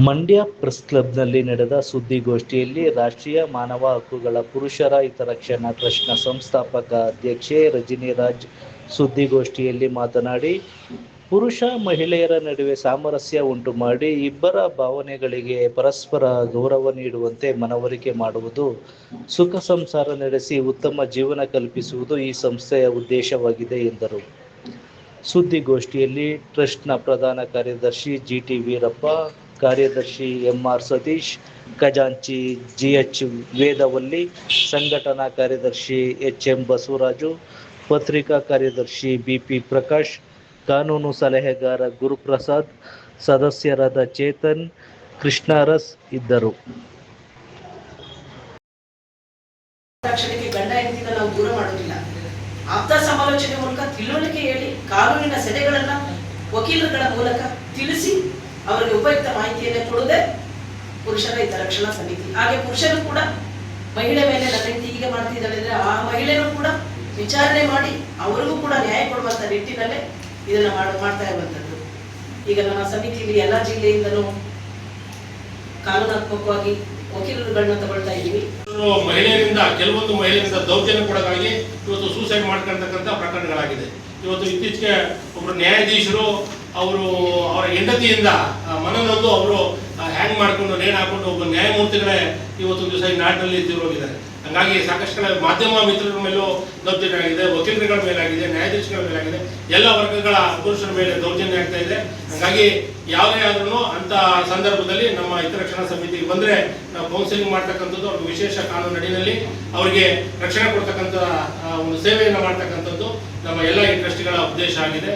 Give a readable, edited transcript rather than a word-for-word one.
Mandya press ಕ್ಲಬ್ನಲ್ಲಿ ನಡೆದ ಸುದ್ದಿಗೋಷ್ಠಿಯಲ್ಲಿ ರಾಷ್ಟ್ರೀಯ ಮಾನವ ಹಕ್ಕುಗಳ ಪುರುಷರ ಹಿತರಕ್ಷಣಾ ಟ್ರಸ್ಟ್ನ ಸಂಸ್ಥಾಪಕ ಅಧ್ಯಕ್ಷೆ ರಜನಿ ರಾಜ್ ಸುದ್ದಿಗೋಷ್ಠಿಯಲ್ಲಿ ಮಾತನಾಡಿ, ಪುರುಷ ಮಹಿಳೆಯರ ನಡುವೆ ಸಾಮರಸ್ಯ ಉಂಟು ಮಾಡಿ ಇಬ್ಬರ ಭಾವನೆಗಳಿಗೆ ಪರಸ್ಪರ ಗೌರವ ನೀಡುವಂತೆ ಮನವರಿಕೆ ಮಾಡುವುದು, ಸುಖ ಸಂಸಾರ ನಡೆಸಿ ಉತ್ತಮ ಜೀವನ ಕಲ್ಪಿಸುವುದು ಈ ಸಂಸ್ಥೆಯ ಉದ್ದೇಶವಾಗಿದೆ ಎಂದರು. ಸುದ್ದಿಗೋಷ್ಠಿಯಲ್ಲಿ ಟ್ರಸ್ಟ್ನ ಪ್ರಧಾನ ಕಾರ್ಯದರ್ಶಿ ಜಿಟಿ ವೀರಪ್ಪ, ಕಾರ್ಯದರ್ಶಿ ಎಂಆರ್ ಸತೀಶ್, ಖಜಾಂಚಿ ಜಿಎಚ್ ವೇದವಲ್ಲಿ, ಸಂಘಟನಾ ಕಾರ್ಯದರ್ಶಿ ಎಚ್ಎಂ ಬಸವರಾಜು, ಪತ್ರಿಕಾ ಕಾರ್ಯದರ್ಶಿ ಬಿಪಿ ಪ್ರಕಾಶ್, ಕಾನೂನು ಸಲಹೆಗಾರ ಗುರುಪ್ರಸಾದ್, ಸದಸ್ಯರಾದ ಚೇತನ್, ಕೃಷ್ಣಾರಸ್ ಇದ್ದರು. ಗಂಡ ಹೆಂಡತಿನ ನಾವು ದೂರ ಮಾಡೋದಿಲ್ಲ. ಆಪ್ತ ಸಮಾಲೋಚನೆ ಮೂಲಕ ತಿಳುವಳಿಕೆ ಹೇಳಿ, ಕಾನೂನಿನ ಸೆಲೆಗಳನ್ನ ವಕೀಲರುಗಳ ಮೂಲಕ ತಿಳಿಸಿ ಅವರಿಗೆ ಉಪಯುಕ್ತ ಮಾಹಿತಿಯನ್ನು ಕೊಡುವುದೇ ಪುರುಷರ ಹಿತರಕ್ಷಣಾ ಸಮಿತಿ. ಹಾಗೆ ಪುರುಷರು ಕೂಡ ಮಹಿಳೆ ಮೇಲೆ ನನ್ನ ಹೆಂಡತಿ ಹೀಗೆ ಮಾಡ್ತಿದ್ದಾಳೆ ಅಂದ್ರೆ ಆ ಮಹಿಳೆಯರು ಕೂಡ ವಿಚಾರಣೆ ಮಾಡಿ ಅವರಿಗೂ ಕೂಡ ನ್ಯಾಯ ಕೊಡುವಂತ ನಿಟ್ಟಿನಲ್ಲೇ ಇದನ್ನ ಮಾಡ್ತಾ ಇರುವಂತದ್ದು. ಈಗ ನಮ್ಮ ಸಮಿತಿಯಲ್ಲಿ ಎಲ್ಲಾ ಜಿಲ್ಲೆಯಿಂದಲೂ ಕಾನೂನಾತ್ಮಕವಾಗಿ ವಕೀಲರುಗಳನ್ನ ತಗೊಳ್ತಾ ಇದ್ದೀವಿ. ಮಹಿಳೆಯರಿಂದ ಕೆಲವೊಂದು ಮಹಿಳೆಯರಿಂದ ದೌರ್ಜನ್ಯಕ್ಕೊಳಗಾಗಿ ಇವತ್ತು ಸೂಸೈಡ್ ಮಾಡ್ಕೊಳ್ತಕ್ಕಂಥ ಪ್ರಕರಣಗಳಾಗಿದೆ. ಇವತ್ತು ಇತ್ತೀಚೆಗೆ ಒಬ್ಬರು ನ್ಯಾಯಾಧೀಶರು ಅವರ ಹೆಂಡತಿಯಿಂದ ಮನನೊಂದು ಅವರು ಹ್ಯಾಂಗ್ ಮಾಡ್ಕೊಂಡು ನೇಣು ಹಾಕೊಂಡು ಒಬ್ಬ ನ್ಯಾಯಮೂರ್ತಿಗಳೇ ಇವತ್ತು ದಿವಸ ಈ ನಾಡಿನಲ್ಲಿ ತೀರೋಗಿದ್ದಾರೆ. ಹಾಗಾಗಿ ಸಾಕಷ್ಟು ಕಡೆ ಮಾಧ್ಯಮ ಮಿತ್ರರ ಮೇಲೂ ದೌರ್ಜನ್ಯ ಆಗಿದೆ, ವಕೀಲರುಗಳ ಮೇಲಾಗಿದೆ, ನ್ಯಾಯಾಧೀಶಗಳ ಮೇಲಾಗಿದೆ, ಎಲ್ಲ ವರ್ಗಗಳ ಪುರುಷರ ಮೇಲೆ ದೌರ್ಜನ್ಯ ಆಗ್ತಾ ಇದೆ. ಹಾಗಾಗಿ ಯಾವುದೇ ಆದ್ರೂ ಅಂತ ಸಂದರ್ಭದಲ್ಲಿ ನಮ್ಮ ಹಿತರಕ್ಷಣಾ ಸಮಿತಿಗೆ ಬಂದರೆ ನಾವು ಕೌನ್ಸಿಲಿಂಗ್ ಮಾಡ್ತಕ್ಕಂಥದ್ದು, ಅವ್ರಿಗೆ ವಿಶೇಷ ಕಾನೂನು ಅಡಿಯಲ್ಲಿ ಅವರಿಗೆ ರಕ್ಷಣೆ ಕೊಡ್ತಕ್ಕಂಥ ಒಂದು ಸೇವೆಯನ್ನು ಮಾಡ್ತಕ್ಕಂಥದ್ದು ನಮ್ಮ ಎಲ್ಲ ಈ ಟ್ರಸ್ಟ್ಗಳ ಉದ್ದೇಶ ಆಗಿದೆ.